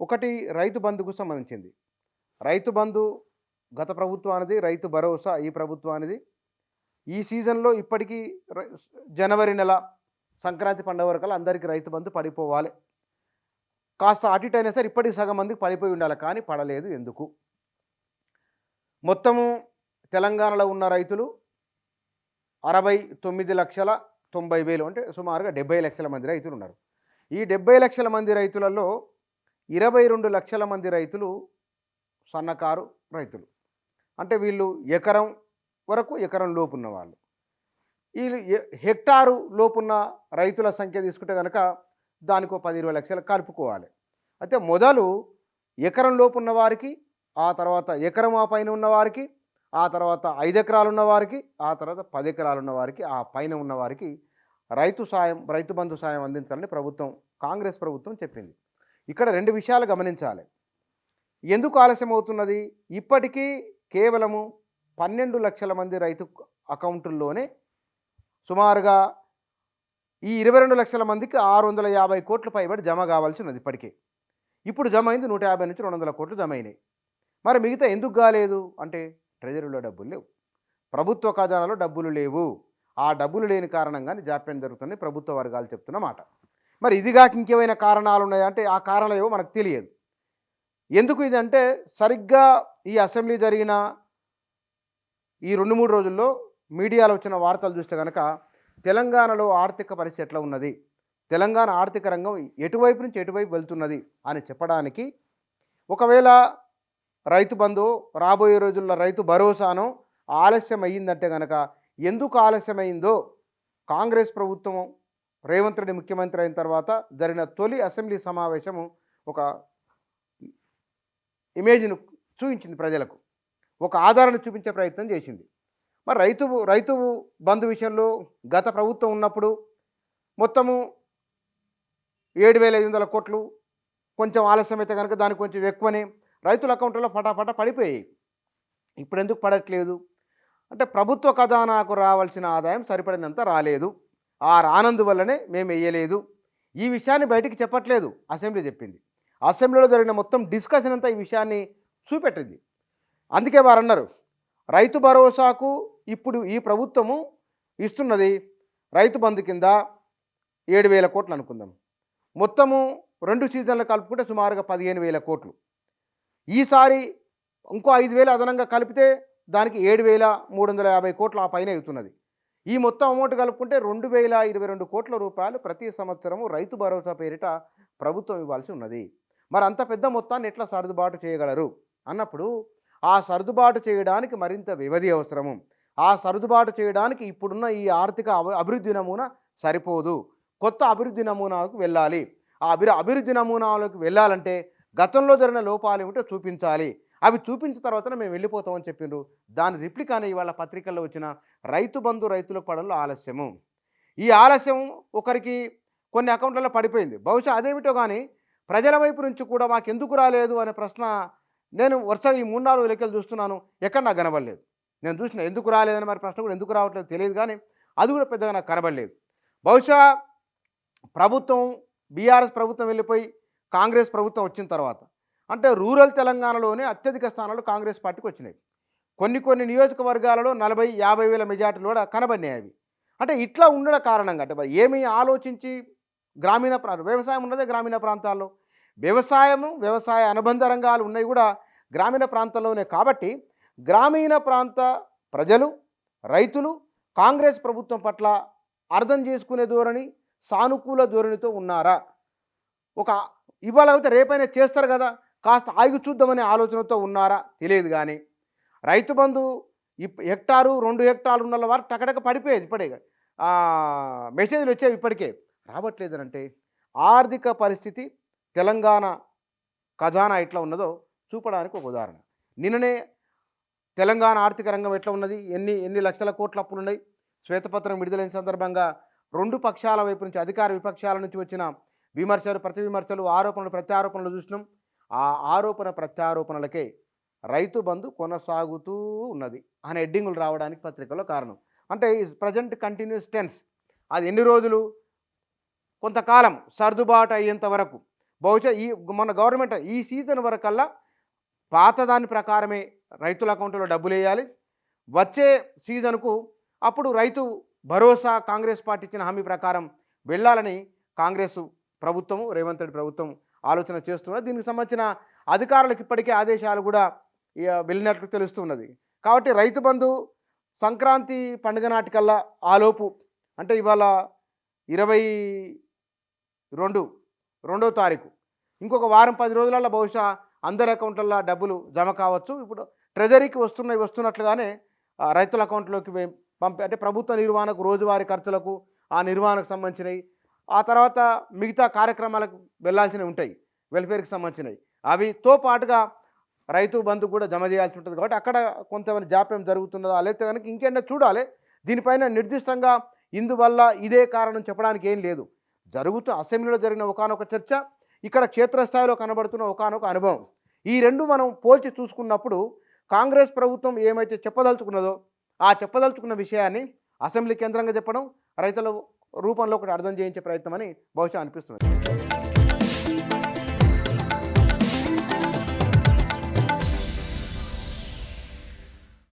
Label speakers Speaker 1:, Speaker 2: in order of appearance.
Speaker 1: ఒకటి రైతు బంధుకు సంబంధించింది. రైతు బంధు గత ప్రభుత్వానిది, రైతు భరోసా ఈ ప్రభుత్వానిది. ఈ సీజన్‌లో ఇప్పటికీ ర జనవరి నెల సంక్రాంతి పండుగ వరకల్లా అందరికీ రైతు బంధు పడిపోవాలి. కాస్త అటు ఇటు అయినా సరే ఇప్పటికి సగం మందికి పడిపోయి ఉండాలి. కానీ పడలేదు ఎందుకు? మొత్తము తెలంగాణలో ఉన్న రైతులు 69,90,000 అంటే సుమారుగా 70 లక్షల మంది రైతులున్నారు. ఈ 70 లక్షల మంది రైతులలో 22 లక్షల మంది రైతులు సన్నకారు రైతులు. అంటే వీళ్ళు ఎకరం వరకు ఎకరం లోపున్న వాళ్ళు. ఈ హెక్టారు లోపున్న రైతుల సంఖ్య తీసుకుంటే కనుక దానికో 10-20 లక్షలు కలుపుకోవాలి. అయితే మొదలు ఎకరం లోపు ఉన్న వారికి, ఆ తర్వాత ఎకరం ఆ పైన ఉన్నవారికి, ఆ తర్వాత 5 ఎకరాలు ఉన్నవారికి, ఆ తర్వాత 10 ఎకరాలు ఉన్నవారికి, ఆ పైన ఉన్నవారికి రైతు బంధు సాయం అందించాలని కాంగ్రెస్ ప్రభుత్వం చెప్పింది. ఇక్కడ 2 విషయాలు గమనించాలి. ఎందుకు ఆలస్యం అవుతున్నది? ఇప్పటికీ కేవలము 12 లక్షల మంది రైతు అకౌంటుల్లోనే సుమారుగా ఈ 22 లక్షల మందికి 650 కోట్ల పైబడి జమ కావాల్సి ఉన్నది ఇప్పటికే. ఇప్పుడు జమ అయింది 150 నుంచి 200 కోట్లు జమ అయినాయి. మరి మిగతా ఎందుకు కాలేదు అంటే ట్రెజరీలో డబ్బులు లేవు, ప్రభుత్వ ఖజానాలో డబ్బులు లేవు. ఆ డబ్బులు లేని కారణంగానే జాప్యం జరుగుతుందని ప్రభుత్వ వర్గాలు చెప్తున్న మాట. మరి ఇదిగాక ఇంకేమైనా కారణాలు ఉన్నాయంటే ఆ కారణాలు ఏవో మనకు తెలియదు. ఎందుకు ఇది అంటే సరిగ్గా ఈ అసెంబ్లీ జరిగిన ఈ 2-3 రోజుల్లో మీడియాలో వచ్చిన వార్తలు చూస్తే కనుక తెలంగాణలో ఆర్థిక పరిస్థితి ఎట్లా ఉన్నది, తెలంగాణ ఆర్థిక రంగం ఎటువైపు నుంచి ఎటువైపు వెళ్తున్నది అని చెప్పడానికి, ఒకవేళ రైతు బంధు రాబోయే రోజుల్లో రైతు భరోసానో ఆలస్యం అయ్యిందంటే కనుక ఎందుకు ఆలస్యమైందో కాంగ్రెస్ ప్రభుత్వం రేవంత్ రెడ్డి ముఖ్యమంత్రి అయిన తర్వాత జరిగిన తొలి అసెంబ్లీ సమావేశము ఒక ఇమేజ్ను చూపించింది, ప్రజలకు ఒక ఆధారాన్ని చూపించే ప్రయత్నం చేసింది. మరి రైతు బంధు విషయంలో గత ప్రభుత్వం ఉన్నప్పుడు మొత్తము 7,500 కోట్లు, కొంచెం ఆలస్యం అయితే కనుక దానికి కొంచెం ఎక్కువనే రైతుల అకౌంట్లో పటాపట పడిపోయాయి. ఇప్పుడు ఎందుకు పడట్లేదు అంటే ప్రభుత్వ ఖజానాకు రావాల్సిన ఆదాయం సరిపడినంత రాలేదు, ఆ రానందువల్లనే మేము వేయలేదు. ఈ విషయాన్ని బయటికి చెప్పట్లేదు, అసెంబ్లీ చెప్పింది. అసెంబ్లీలో జరిగిన మొత్తం డిస్కషన్ అంతా ఈ విషయాన్ని చూపెట్టింది. అందుకే వారు అన్నారు రైతు భరోసాకు ఇప్పుడు ఈ ప్రభుత్వము ఇస్తున్నది రైతు బంధు కింద 7,000 కోట్లు అనుకుందాం. మొత్తము 2 సీజన్లు కలుపుకుంటే సుమారుగా 15,000 కోట్లు. ఈసారి ఇంకో 5,000 అదనంగా కలిపితే దానికి 7,350 కోట్లు ఆ పైన అవుతున్నది. ఈ మొత్తం అమౌంట్ కలుపుకుంటే 2,022 కోట్ల రూపాయలు ప్రతి సంవత్సరము రైతు భరోసా పేరిట ప్రభుత్వం ఇవ్వాల్సి ఉన్నది. మరి అంత పెద్ద మొత్తాన్ని ఎట్లా సర్దుబాటు చేయగలరు అన్నప్పుడు ఆ సర్దుబాటు చేయడానికి మరింత వ్యవధి అవసరము. ఆ సర్దుబాటు చేయడానికి ఇప్పుడున్న ఈ ఆర్థిక అభివృద్ధి నమూనా సరిపోదు, కొత్త అభివృద్ధి నమూనాకు వెళ్ళాలి. ఆ అభివృద్ధి నమూనాలకు వెళ్ళాలంటే గతంలో జరిగిన లోపాలు ఏమిటో చూపించాలి, అవి చూపించిన తర్వాతనే మేము వెళ్ళిపోతామని చెప్పిండ్రు. దాని రిప్లికానే ఇవాళ పత్రికల్లో వచ్చిన రైతు బంధు రైతులకు పడంలో ఆలస్యము. ఈ ఆలస్యం ఒకరికి కొన్ని అకౌంట్లలో పడిపోయింది. బహుశా అదేమిటో కానీ ప్రజల వైపు నుంచి కూడా మాకెందుకు రాలేదు అనే ప్రశ్న నేను వరుసగా ఈ 3-4 లెక్కలు చూస్తున్నాను, ఎక్కడ నాకు కనబడలేదు. నేను చూసిన ఎందుకు రాలేదని మరి ప్రశ్న కూడా ఎందుకు రావట్లేదు తెలియదు, కానీ అది కూడా పెద్దగా నాకు కనబడలేదు. బహుశా ప్రభుత్వం బీఆర్ఎస్ ప్రభుత్వం వెళ్ళిపోయి కాంగ్రెస్ ప్రభుత్వం వచ్చిన తర్వాత అంటే రూరల్ తెలంగాణలోనే అత్యధిక స్థానాలు కాంగ్రెస్ పార్టీకి వచ్చినాయి. కొన్ని నియోజకవర్గాలలో 40-50 వేల మెజార్టీలు కూడా కనబడినాయి అవి. అంటే ఇట్లా ఉండడం కారణంగా అంటే మరి ఏమి ఆలోచించి వ్యవసాయం ఉన్నదే గ్రామీణ ప్రాంతాల్లో, వ్యవసాయ అనుబంధ రంగాలు ఉన్నాయి కూడా గ్రామీణ ప్రాంతాల్లోనే. కాబట్టి గ్రామీణ ప్రాంత ప్రజలు, రైతులు కాంగ్రెస్ ప్రభుత్వం పట్ల అర్థం చేసుకునే ధోరణి, సానుకూల ధోరణితో ఉన్నారా? ఇవాళ అయితే రేపైనా చేస్తారు కదా, కాస్త ఆగి చూద్దామనే ఆలోచనతో ఉన్నారా తెలియదు. కానీ రైతు బంధు హెక్టారు 2 హెక్టార్లు ఉన్న వారు టకటక పడిపోయేది. ఇప్పటికే మెసేజ్లు వచ్చేవి, ఇప్పటికే రావట్లేదనంటే ఆర్థిక పరిస్థితి తెలంగాణ ఖజానా ఎట్లా ఉన్నదో చూపడానికి ఒక ఉదాహరణ. నిన్ననే తెలంగాణ ఆర్థిక రంగం ఎట్లా ఉన్నది, ఎన్ని లక్షల కోట్ల అప్పులు ఉన్నాయి, శ్వేతపత్రం విడుదలైన సందర్భంగా 2 పక్షాల వైపు నుంచి, అధికార విపక్షాల నుంచి వచ్చిన విమర్శలు, ప్రతి విమర్శలు, ఆరోపణలు, ప్రత్యారోపణలు చూసినాం. ఆ ఆరోపణ ప్రత్యారోపణలకే రైతు బంధు కొనసాగుతూ ఉన్నది అనే హెడ్డింగులు రావడానికి పత్రికలో కారణం. అంటే ప్రజెంట్ కంటిన్యూస్ టెన్స్, అది ఎన్ని రోజులు, కొంతకాలం సర్దుబాటు అయ్యేంత వరకు బహుశా మన గవర్నమెంట్ ఈ సీజన్ వరకల్లా పాత దాని ప్రకారమే రైతుల అకౌంట్లో డబ్బులు వేయాలి. వచ్చే సీజన్కు అప్పుడు రైతు భరోసా కాంగ్రెస్ పార్టీ ఇచ్చిన హామీ ప్రకారం వెళ్ళాలని కాంగ్రెస్ ప్రభుత్వము, రేవంత్ రెడ్డి ప్రభుత్వం ఆలోచన చేస్తున్నది. దీనికి సంబంధించిన అధికారులకు ఇప్పటికే ఆదేశాలు కూడా వెళ్ళినట్లు తెలుస్తున్నది. కాబట్టి రైతు బంధు సంక్రాంతి పండుగ నాటికల్లా ఆలోపు, అంటే ఇవాళ 22వ తారీఖు, ఇంకొక వారం 10 రోజులలో బహుశా అందరి అకౌంట్లలో డబ్బులు జమ కావచ్చు. ఇప్పుడు ట్రెజరీకి వస్తున్నట్లుగానే రైతుల అకౌంట్లోకి అంటే ప్రభుత్వ నిర్వహణకు, రోజువారీ ఖర్చులకు, ఆ నిర్వహణకు సంబంధించినవి, ఆ తర్వాత మిగతా కార్యక్రమాలకు వెళ్ళాల్సినవి ఉంటాయి, వెల్ఫేర్కి సంబంధించినవి. అవితో పాటుగా రైతు బంధు కూడా జమ చేయాల్సి ఉంటుంది. కాబట్టి అక్కడ కొంతమంది జాప్యం జరుగుతున్నదో లేకపోతే కనుక ఇంకేంటో చూడాలి. దీనిపైన నిర్దిష్టంగా ఇందువల్ల ఇదే కారణం చెప్పడానికి ఏం లేదు. అసెంబ్లీలో జరిగిన ఒకానొక చర్చ, ఇక్కడ క్షేత్రస్థాయిలో కనబడుతున్న ఒకానొక అనుభవం, ఈ రెండు మనం పోల్చి చూసుకున్నప్పుడు కాంగ్రెస్ ప్రభుత్వం ఏమైతే చెప్పదలుచుకున్నదో ఆ చెప్పదలుచుకున్న విషయాన్ని అసెంబ్లీ కేంద్రంగా చెప్పడం, రైతుల రూపంలో ఒకటి అర్థం చేయించే ప్రయత్నం అని బహుశా అనిపిస్తున్నది.